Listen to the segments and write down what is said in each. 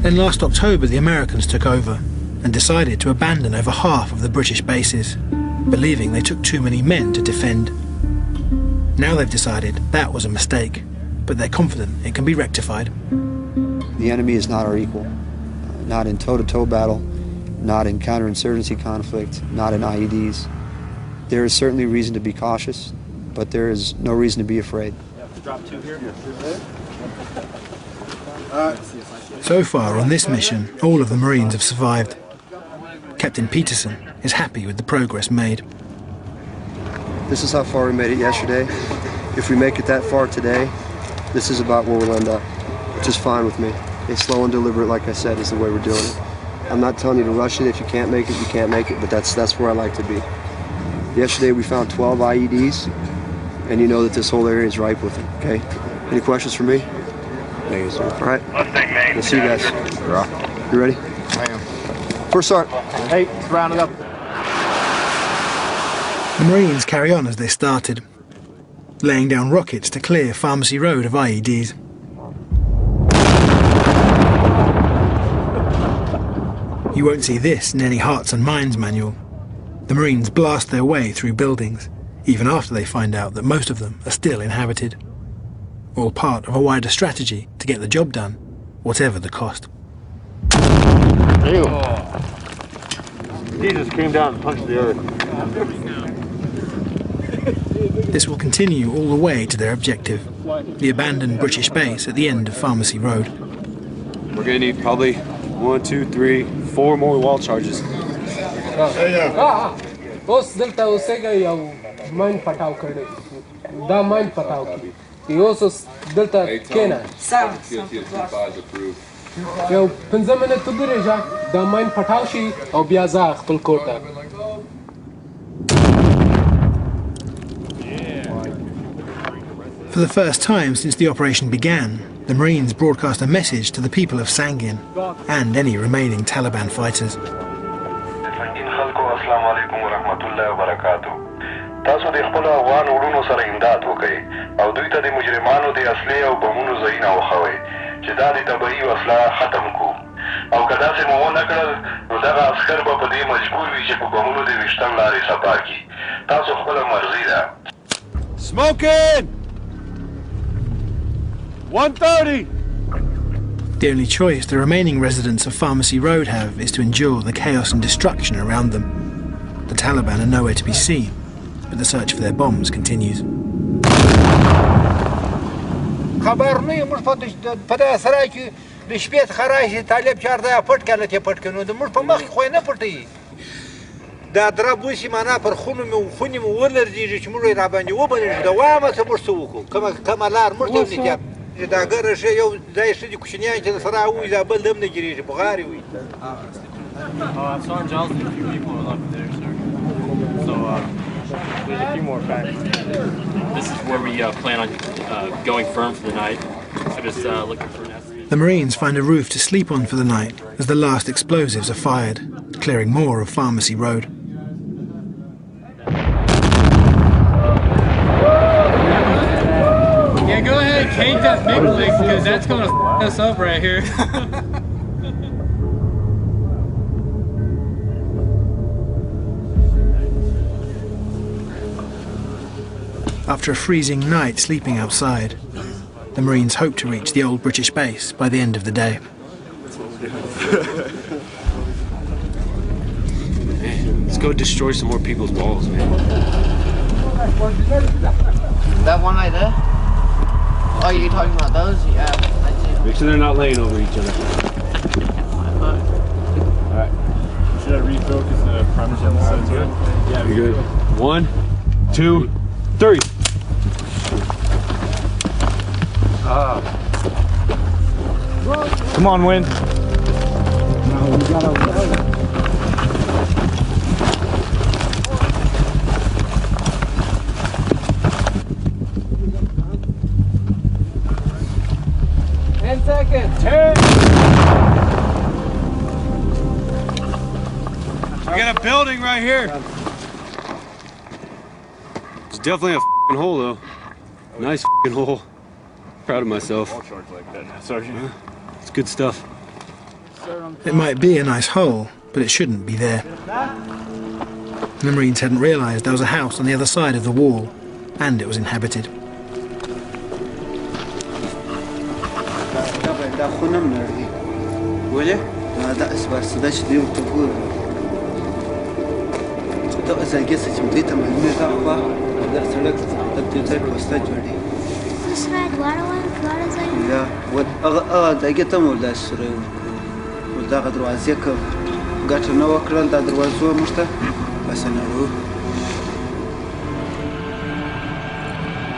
Then last October, the Americans took over and decided to abandon over half of the British bases, believing they took too many men to defend. Now they've decided that was a mistake, but they're confident it can be rectified. The enemy is not our equal, not in toe-to-toe battle, not in counterinsurgency conflict, not in IEDs. There is certainly reason to be cautious, but there is no reason to be afraid. Drop two here. So far on this mission, all of the Marines have survived. Captain Peterson is happy with the progress made. This is how far we made it yesterday. If we make it that far today, this is about where we'll end up, which is fine with me. It's slow and deliberate, like I said, is the way we're doing it. I'm not telling you to rush it. If you can't make it, you can't make it, but that's where I like to be. Yesterday we found 12 IEDs, and you know that this whole area is ripe with them, okay? Any questions for me? Thank you, sir. All right. We'll see you guys. You ready? I am. First start. Hey, let's round it up. The Marines carry on as they started, laying down rockets to clear Pharmacy Road of IEDs. You won't see this in any Hearts and Minds manual. The Marines blast their way through buildings, even after they find out that most of them are still inhabited. All part of a wider strategy to get the job done, whatever the cost. Ew. He just came down and punched the earth. This will continue all the way to their objective, the abandoned British base at the end of Pharmacy Road. We're gonna need probably 1, 2, 3, 4 more wall charges. For the first time since the operation began, the Marines broadcast a message to the people of Sangin and any remaining Taliban fighters. Smoking! 130! The only choice the remaining residents of Pharmacy Road have is to endure the chaos and destruction around them. The Taliban are nowhere to be seen, but the search for their bombs continues. Oh, Sergeant Johnson, a few people are left there, sir. So, there's a few more facts. This is where we plan on going firm for the night. So just looking for an estimate. The Marines find a roof to sleep on for the night as the last explosives are fired, clearing more of Pharmacy Road. Yeah, go ahead and change that big league because that's going to f us up right here. After a freezing night sleeping outside, the Marines hope to reach the old British base by the end of the day. Man, let's go destroy some more people's walls, man. That one right there? Oh, you're talking about those? Yeah, I see. Make sure they're not laying over each other. Alright. Should I refocus the primers on the side to it? Yeah, you're good. 1, 2, 3. Come on, Wind. We got a building right here. It's definitely a f***ing hole, though. Nice f***ing hole. Proud of myself. All charged like that now, Sergeant. It's good stuff. It might be a nice hole, but it shouldn't be there. The Marines hadn't realised there was a house on the other side of the wall, and it was inhabited.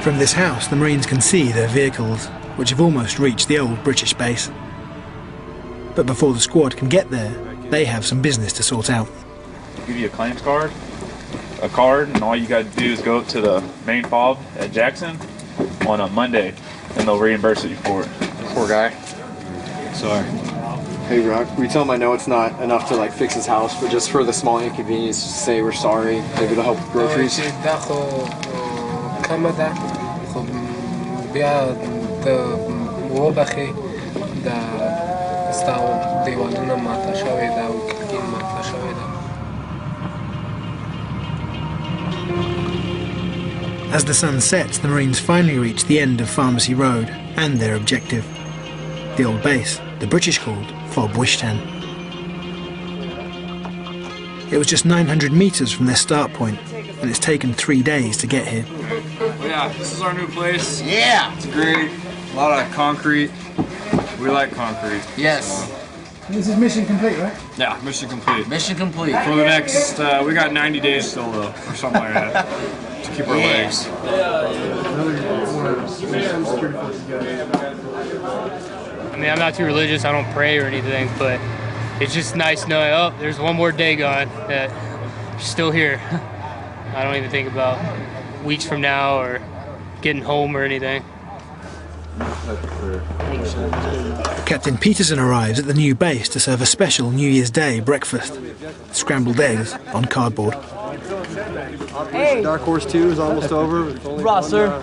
From this house, the Marines can see their vehicles, which have almost reached the old British base. But before the squad can get there, they have some business to sort out. They'll give you a claims card, and all you got to do is go up to the main fob at Jackson on a Monday, and they'll reimburse you for it. Poor guy. Sorry. Hey Rock, we tell him I know it's not enough to like fix his house, but just for the small inconvenience, just say we're sorry. Maybe it'll help with groceries. As the sun sets, the Marines finally reach the end of Pharmacy Road and their objective, the old base the British called Fob Wishtan. It was just 900 metres from their start point, and it's taken 3 days to get here. Yeah, this is our new place. Yeah! It's great. A lot of concrete. We like concrete. Yes. This is mission complete, right? Yeah, mission complete. Mission complete. For the next, we got 90 days still though, or something like that, to keep our legs. I mean, I'm not too religious, I don't pray or anything, but it's just nice knowing, oh, there's one more day gone, that you're still here. I don't even think about weeks from now or getting home or anything. Captain Peterson arrives at the new base to serve a special New Year's Day breakfast. Scrambled eggs on cardboard. Hey. Dark Horse 2 is almost over. Raw, sir.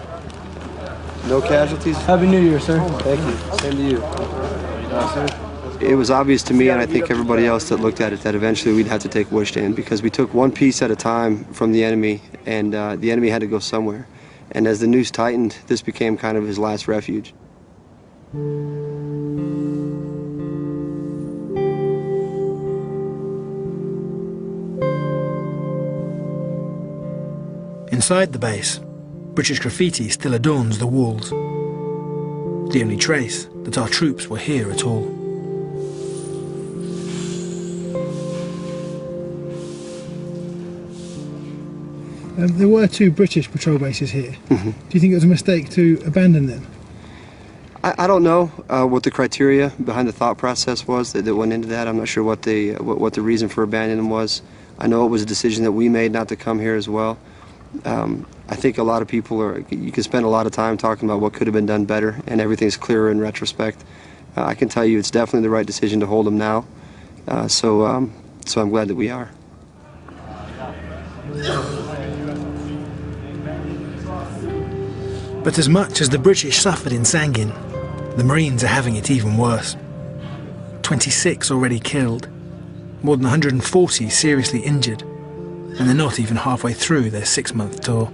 No casualties? Happy New Year, sir. Thank you. Same to you. It was obvious to me, and I think everybody else that looked at it, that eventually we'd have to take Wishtan because we took one piece at a time from the enemy, and the enemy had to go somewhere. And as the noose tightened, this became kind of his last refuge. Inside the base, British graffiti still adorns the walls. The only trace that our troops were here at all. There were 2 British patrol bases here. Mm-hmm. Do you think it was a mistake to abandon them? I don't know what the criteria behind the thought process was that went into that. I'm not sure what the reason for abandoning them was. I know it was a decision that we made not to come here as well. I think a lot of people you can spend a lot of time talking about what could have been done better, and everything's clearer in retrospect. I can tell you it's definitely the right decision to hold them now. So I'm glad that we are. But as much as the British suffered in Sangin, the Marines are having it even worse. 26 already killed, more than 140 seriously injured, and they're not even halfway through their 6-month tour.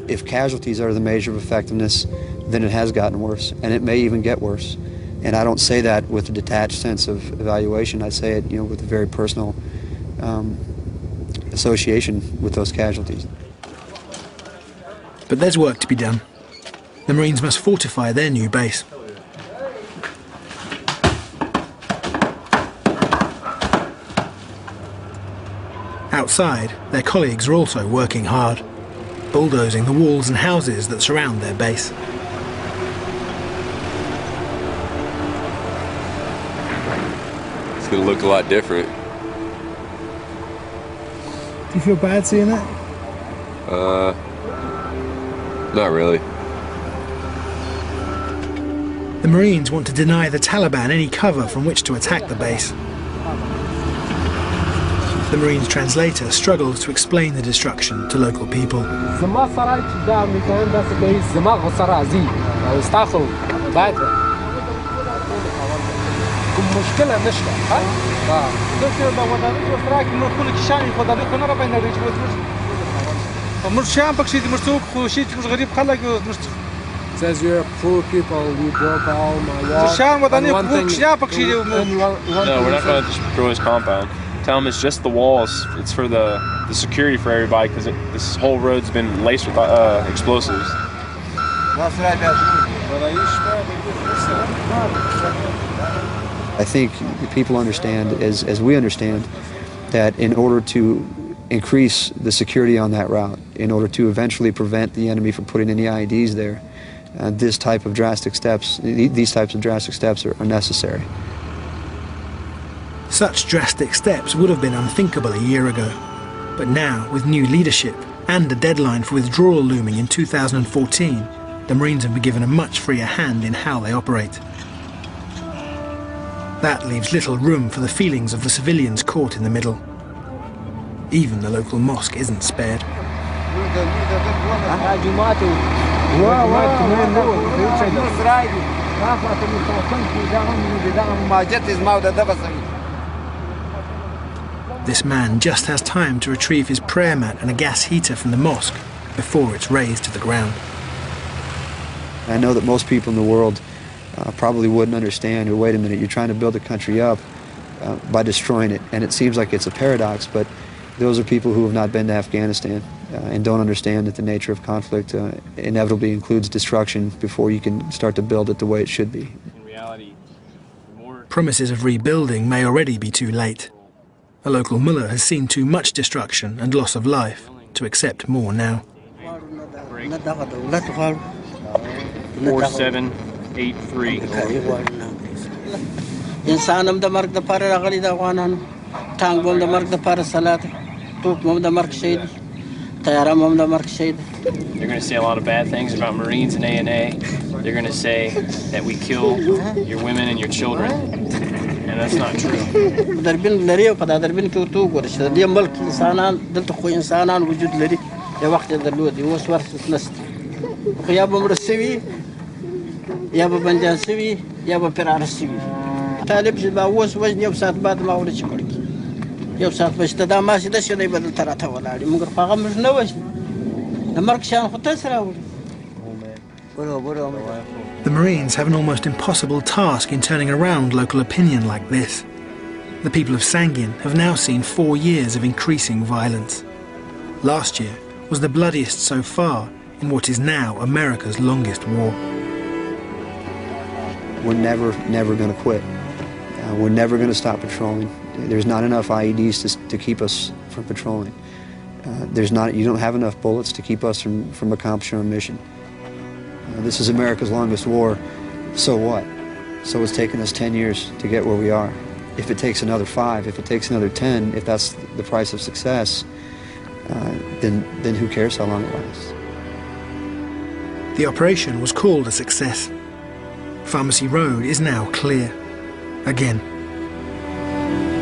If casualties are the measure of effectiveness, then it has gotten worse, and it may even get worse. And I don't say that with a detached sense of evaluation. I say it, with a very personal association with those casualties. But there's work to be done. The Marines must fortify their new base. Outside, their colleagues are also working hard, bulldozing the walls and houses that surround their base. It's going to look a lot different. Do you feel bad seeing that? Not really. The Marines want to deny the Taliban any cover from which to attack the base. The Marines translator struggles to explain the destruction to local people. Says you're poor people, you broke all my walls. No, we're not going to destroy his compound. Tell him it's just the walls. It's for the security for everybody because this whole road's been laced with explosives. I think people understand, as we understand, that in order to increase the security on that route, in order to eventually prevent the enemy from putting any IEDs there, these types of drastic steps are necessary. Such drastic steps would have been unthinkable a year ago. But now, with new leadership and a deadline for withdrawal looming in 2014, the Marines have been given a much freer hand in how they operate. That leaves little room for the feelings of the civilians caught in the middle. Even the local mosque isn't spared. This man just has time to retrieve his prayer mat and a gas heater from the mosque before it's razed to the ground. I know that most people in the world probably wouldn't understand, or wait a minute, you're trying to build a country up by destroying it. And it seems like it's a paradox, but those are people who have not been to Afghanistan and don't understand that the nature of conflict inevitably includes destruction before you can start to build it the way it should be. In reality, Promises of rebuilding may already be too late. A local mullah has seen too much destruction and loss of life to accept more now. 4783. İnsanım da mark da para ragli da qanan tangom da mark da para salat tutmom da mark şeydi tayaramom da mark şeydi. They're going to say a lot of bad things about Marines and ANA. They're going to say that we kill your women and your children. And that's not true. Darbin lariyo kada darbin kutu gorish da mulk insanan dalta khu insanan wujud lari ya waqt daludi waswar nast khiyab mursiwi ya banjan siwi ya pirar siwi talib ba was wajni وسات بعد ما ولد شكرك يا وسات باش تدا ماشي دا شي بدل ترى ولا علي مغر فاغ مش نوش المرك شان خطسرا. The Marines have an almost impossible task in turning around local opinion like this. The people of Sangin have now seen 4 years of increasing violence. Last year was the bloodiest so far in what is now America's longest war. We're never going to quit. We're never going to stop patrolling. There's not enough IEDs to keep us from patrolling. You don't have enough bullets to keep us from accomplishing our mission. This is America's longest war. So what? So it's taken us 10 years to get where we are. If it takes another 5, if it takes another 10, if that's the price of success, then who cares how long it lasts? The operation was called a success. Pharmacy Road is now clear. Again.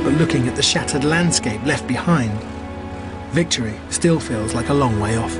But looking at the shattered landscape left behind, victory still feels like a long way off.